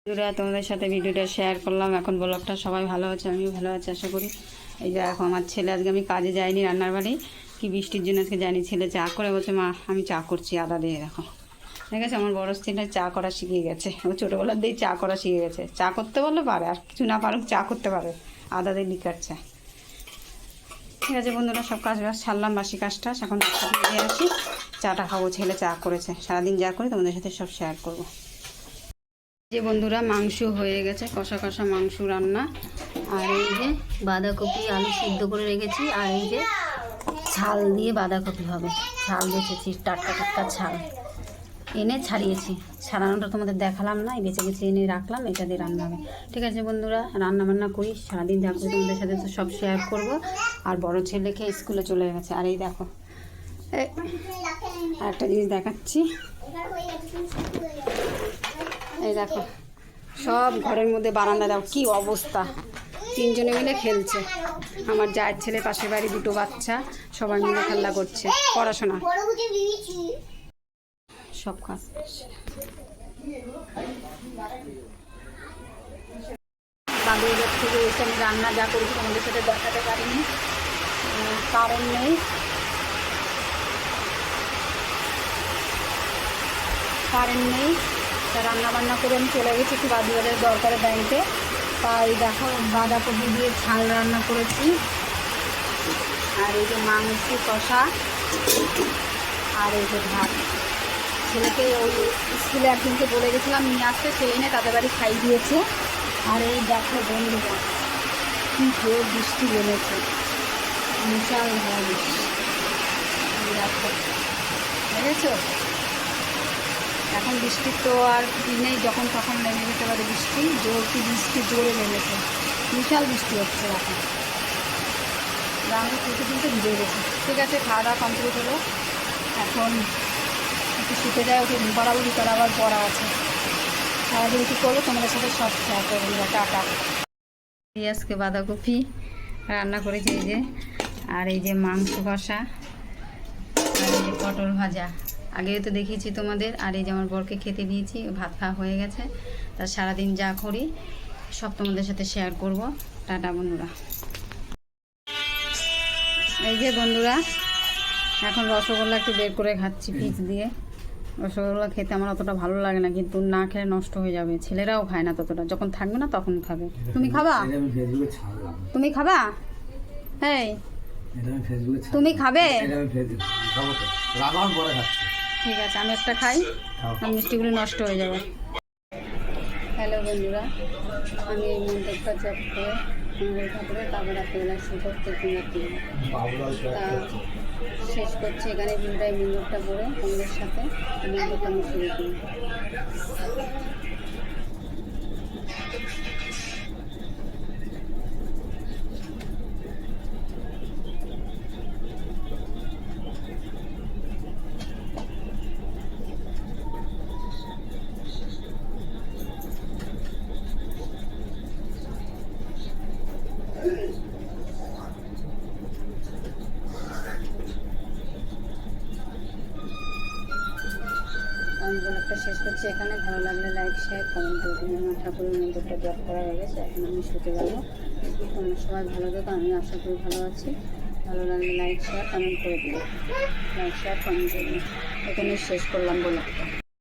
বন্ধুরা, তোমাদের সাথে ভিডিওটা শেয়ার করলাম। এখন ব্লগটা সবাই ভালো আছে, আমিও ভালো আছি আশা করি। এই যে দেখো আমার ছেলে, আজকে আমি কাজে যাইনি, রান্নার বাড়ি কি বৃষ্টির জন্য আজকে যাইনি। ছেলে চা করে বলছে মা আমি চা করছি আদা দিয়ে। দেখো ঠিক আছে, আমার বড় ছেলে চা করা শিখে গেছে। ও ছোটোবেলার দিয়েই চা করা শিখে গেছে। চা করতে বললে পারে, আর কিছু না পারুক চা করতে পারে, আদা দিয়ে লিকার চা। ঠিক আছে বন্ধুরা, সব কাজ বাজ ছাড়লাম, বাসি কাজটা এখন বাচ্চাকে দিয়ে আসি, চাটা খাবো। ছেলে চা করেছে, সারাদিন যা করি তোমাদের সাথে সব শেয়ার করবো। যে বন্ধুরা, মাংস হয়ে গেছে, কষা কষা মাংস রান্না। আর এই যে বাঁধাকপি আলু সিদ্ধ করে রেখেছি, আর এই যে ছাল দিয়ে বাঁধাকপি হবে। ছাল বেছেছি, টাটকা টাটকা ছাল এনে ছাড়িয়েছি। ছাড়ানোটা তোমাদের দেখালাম না, বেছে বেছে এনে রাখলাম, এটা দিয়ে রান্না হবে। ঠিক আছে বন্ধুরা, রান্না বান্না করি, সারাদিন যা করি তোমাদের সাথে তো সব শেয়ার করব। আর বড় ছেলেকে স্কুলে চলে গেছে। আর এই দেখো আর একটা জিনিস দেখাচ্ছি, এই দেখো সব ঘরের মধ্যে বারান্দা, দাও কি অবস্থা, তিনজনে মিলে খেলছে। আমার জায়ের ছেলে, পাশের বাড়ি দুটো বাচ্চা, সবাই মিলে খেলা করছে, পড়াশোনা সব কাজ করছে। বাবুঘর থেকে এসে আমি রান্না যা করেছি তোমাদের সাথে দেখাতে পারিনি, কারেন্ট নেই। তা রান্না বান্না করে আমি চলে গেছি একটু বাজারের দরকারে ব্যাংকে। তাই দেখো বাঁধাকপি দিয়ে ঝাল রান্না করেছি, আর এই যে মাংস কষা, আর এই যে ভাত। ছেলেকে ওই স্কুলে একদিনকে বলে গেছিলাম নিয়ে আসতে, ছেলে এনে তাদের বাড়ি খাই দিয়েছে। আর এই দেখো বন্ধুরা, কি জোর বৃষ্টি নেমেছে, বিশাল ভালো বৃষ্টি। দেখো দেখেছো, এখন বৃষ্টির তো আর নেই, যখন তখন নেমে যেতে পারে বৃষ্টি। বৃষ্টি জোরে নেমেছে, বিশাল বৃষ্টি হচ্ছে এখন। গ্রামে কিন্তু ভিজে গেছে। ঠিক আছে, খাওয়া দাওয়া কমপ্লিট হলো, এখন একটু শুতে যায়, ওকে পড়াবো, বিকাল আবার পড়া আছে। সারাদিন কী করবো তোমাদের সাথে সব শেয়ার করবো। টাটা। আজকে বাঁধাকপি রান্না করেছি, এই যে, আর এই যে মাংস কষা, আর এই যে পটল ভাজা, আগেও তো দেখিয়েছি তোমাদের। আর এই যে আমার বরকে খেতে দিয়েছি, ভাত খাওয়া হয়ে গেছে। তা সারাদিন যা করি সব তোমাদের সাথে শেয়ার করব। টাটা বন্ধুরা। এই যে বন্ধুরা, এখন রসগোল্লা একটু বের করে খাচ্ছি ফ্রিজ দিয়ে। রসগোল্লা খেতে আমার অতটা ভালো লাগে না, কিন্তু না খেলে নষ্ট হয়ে যাবে। ছেলেরাও খায় না ততটা, যখন থাকবে না তখন খাবে। তুমি খাবা? তুমি খাবা? হ্যাঁ তুমি খাবে? ঠিক আছে, আমি একটা খাই, আর মিষ্টিগুলো নষ্ট হয়ে যাবে। হ্যালো বন্ধুরা, আমি এই মন্দিরটা জব করে ঠাকুরে তারপর রাত্রিবেলা শুরু করতে তা শেষ করছি এখানে। ভিডিওটাই মন্দিরটা পড়ে তোমাদের সাথে মন্দিরটা আমি শুরু করি। আমি ব্লগটা শেষ করছি এখানে। ভালো লাগলে লাইক শেয়ার কমেন্ট করে দিন। আমার ঠাকুরের মন্দিরটা জব করা হয়ে গেছে, এখন আমি শুতে যাবো। তোমরা সবাই ভালো থেকো, আমি আশা করি ভালো আছি। ভালো লাগলে লাইক শেয়ার কমেন্ট করে দিন, এখানে শেষ করলাম ব্লগটা।